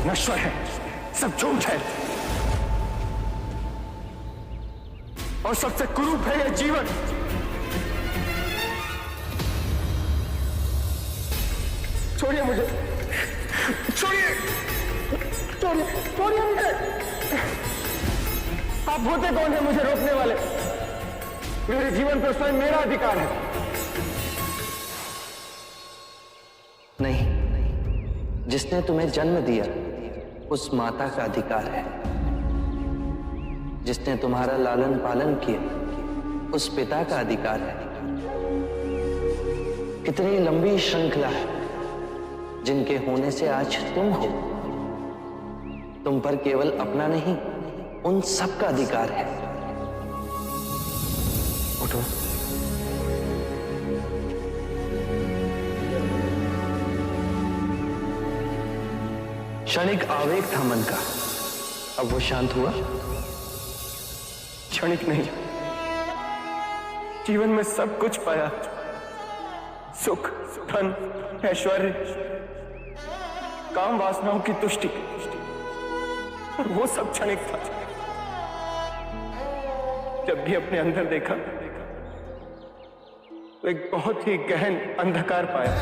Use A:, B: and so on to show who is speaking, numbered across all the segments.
A: नश्वर है, सब झूठ है और सबसे कुरूप है यह जीवन। छोड़िए मुझे, छोड़िए, छोड़िए, छोड़िए मुझे। आप होते कौन है मुझे रोकने वाले? मेरे जीवन पर स्वयं मेरा अधिकार है।
B: नहीं, जिसने तुम्हें जन्म दिया उस माता का अधिकार है। जिसने तुम्हारा लालन पालन किया उस पिता का अधिकार है। कितनी लंबी श्रृंखला है जिनके होने से आज तुम हो। तुम पर केवल अपना नहीं, उन सब का अधिकार है।
A: उठो।
B: क्षणिक आवेग था मन का, अब वो शांत हुआ?
A: क्षणिक नहीं, जीवन में सब कुछ पाया। सुख, धन, ऐश्वर्य, काम वासनाओं की तुष्टि, और वो सब क्षणिक था। जब भी अपने अंदर देखा तो एक बहुत ही गहन अंधकार पाया,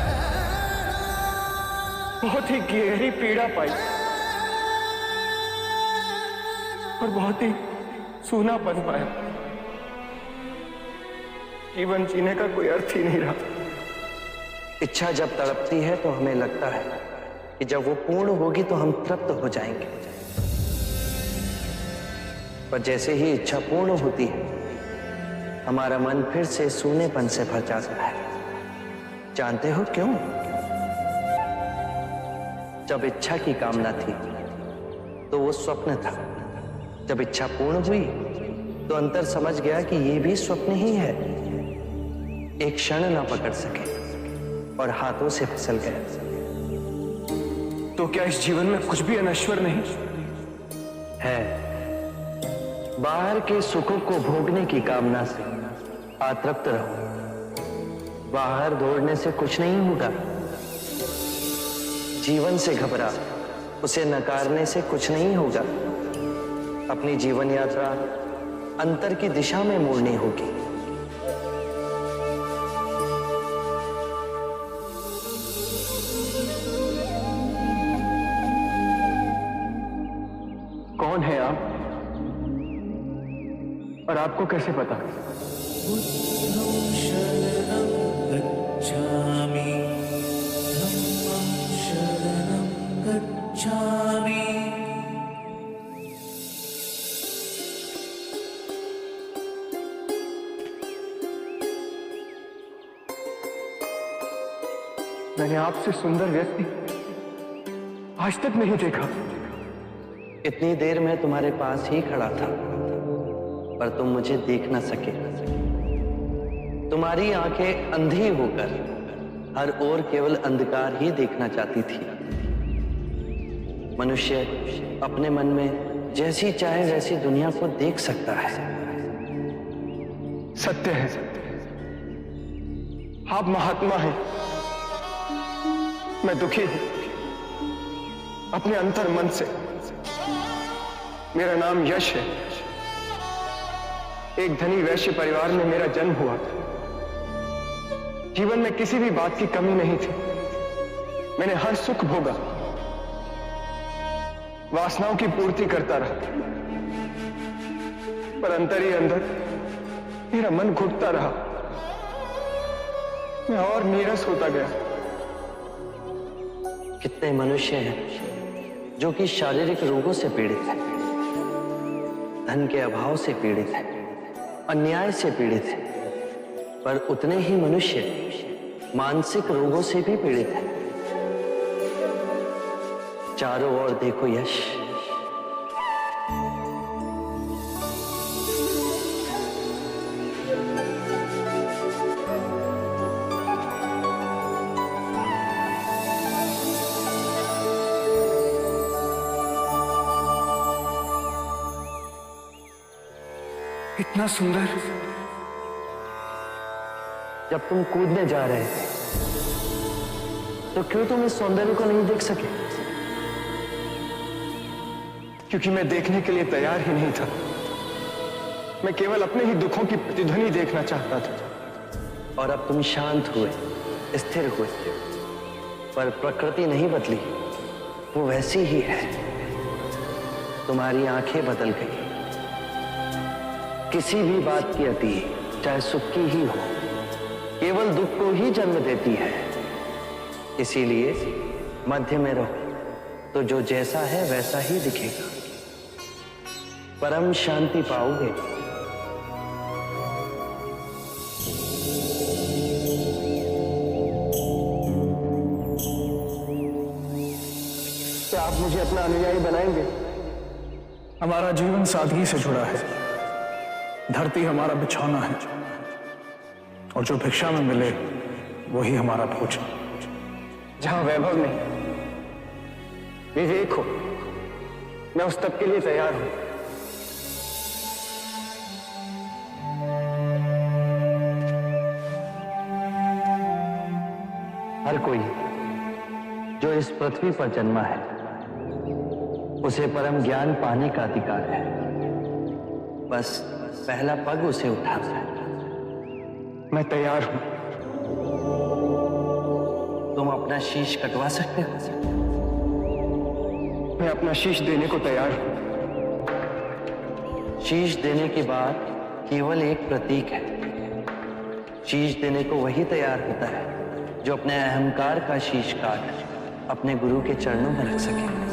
A: बहुत ही गहरी पीड़ा पाई और बहुत ही सूनापन पाया। जीवन जीने का कोई अर्थ ही नहीं रहा।
B: इच्छा जब तड़पती है तो हमें लगता है कि जब वो पूर्ण होगी तो हम तृप्त हो जाएंगे, पर जैसे ही इच्छा पूर्ण होती है हमारा मन फिर से सूनेपन से भर जाता है। जानते हो क्यों? जब इच्छा की कामना थी तो वो स्वप्न था। जब इच्छा पूर्ण हुई तो अंतर समझ गया कि ये भी स्वप्न ही है। एक क्षण ना पकड़ सके और हाथों से फिसल गए।
A: तो क्या इस जीवन में कुछ भी अनश्वर नहीं
B: है? बाहर के सुखों को भोगने की कामना से आतृप्त रहो। बाहर दौड़ने से कुछ नहीं होगा। जीवन से घबरा, उसे नकारने से कुछ नहीं होगा। अपनी जीवन यात्रा अंतर की दिशा में मोड़नी होगी।
A: कौन है आप और आपको कैसे पता?
C: बुद्धं शरणं गच्छामि, धम्मं शरणं गच्छामि।
A: मैंने आपसे सुंदर व्यक्ति आज तक नहीं देखा।
B: इतनी देर में तुम्हारे पास ही खड़ा था पर तुम मुझे देख न सके। तुम्हारी आंखें अंधी होकर हर ओर केवल अंधकार ही देखना चाहती थी। मनुष्य अपने मन में जैसी चाहे वैसी दुनिया को देख सकता है।
A: सत्य है, आप महात्मा हैं, मैं दुखी हूं अपने अंतर मन से। मेरा नाम यश है। एक धनी वैश्य परिवार में मेरा जन्म हुआ। जीवन में किसी भी बात की कमी नहीं थी। मैंने हर सुख भोगा, वासनाओं की पूर्ति करता रहा, पर अंतर ही अंदर मेरा मन घुटता रहा। मैं और नीरस होता गया।
B: कितने मनुष्य हैं जो कि शारीरिक रोगों से पीड़ित हैं, धन के अभाव से पीड़ित हैं, अन्याय से पीड़ित हैं, पर उतने ही मनुष्य मानसिक रोगों से भी पीड़ित हैं। चारों ओर देखो यश,
A: इतना सुंदर।
B: जब तुम कूदने जा रहे थे तो क्यों तुम इस सौंदर्य को नहीं देख सके?
A: क्योंकि मैं देखने के लिए तैयार ही नहीं था। मैं केवल अपने ही दुखों की प्रतिध्वनि देखना चाहता था।
B: और अब तुम शांत हुए, स्थिर हुए, पर प्रकृति नहीं बदली, वो वैसी ही है। तुम्हारी आंखें बदल गई। किसी भी बात की अति, चाहे सुख की ही हो, केवल दुख को ही जन्म देती है। इसीलिए मध्य में रहो, तो जो जैसा है वैसा ही दिखेगा। परम शांति पाओगे।
A: क्या आप मुझे अपना अनुयायी बनाएंगे?
D: हमारा जीवन सादगी से जुड़ा है। धरती हमारा बिछौना है और जो भिक्षा में मिले वही हमारा भोजन।
A: जहां वैभव नहीं, विवेक हो, मैं उस तब के लिए तैयार हूं।
B: हर कोई जो इस पृथ्वी पर जन्मा है, उसे परम ज्ञान पाने का अधिकार है। बस पहला पग उसे उठाना है।
A: मैं तैयार हूं।
B: तुम अपना शीश कटवा सकते हो।
A: मैं अपना शीश देने को तैयार हूं।
B: शीश देने की बात केवल एक प्रतीक है। शीश देने को वही तैयार होता है जो अपने अहंकार का शीश काट अपने गुरु के चरणों में रख सके।